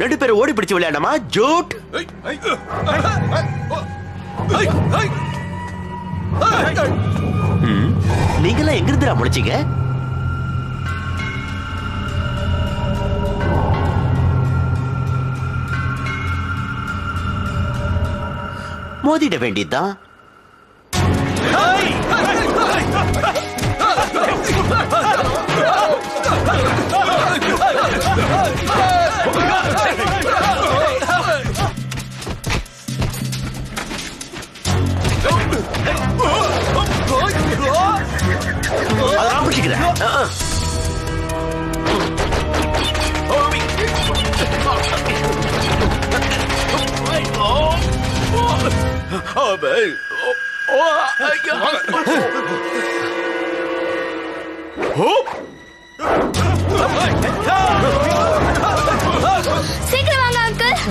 ரெண்டு பேரும் ஓடி பிடிச்சு விளையாடமா ஜூட். நீங்களாம் எங்க இருந்துடா முடிச்சீங்க? மோதிட வேண்டியதுதான். நான் பிடிச்சிக்கிறேன். சீக்கிரம் வாங்க அங்கிள்.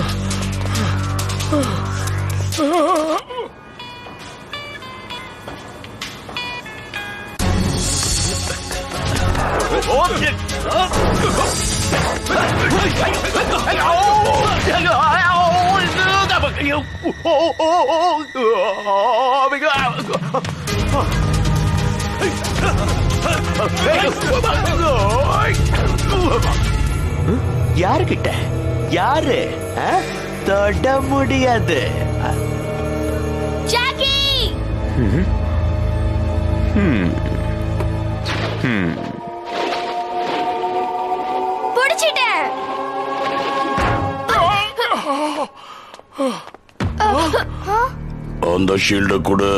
யாருக்கிட்ட? யாரு? தொட முடியாது. ஜாக்கி பிடிச்சிட்டேன். அந்த ஷீல்ட கொடு.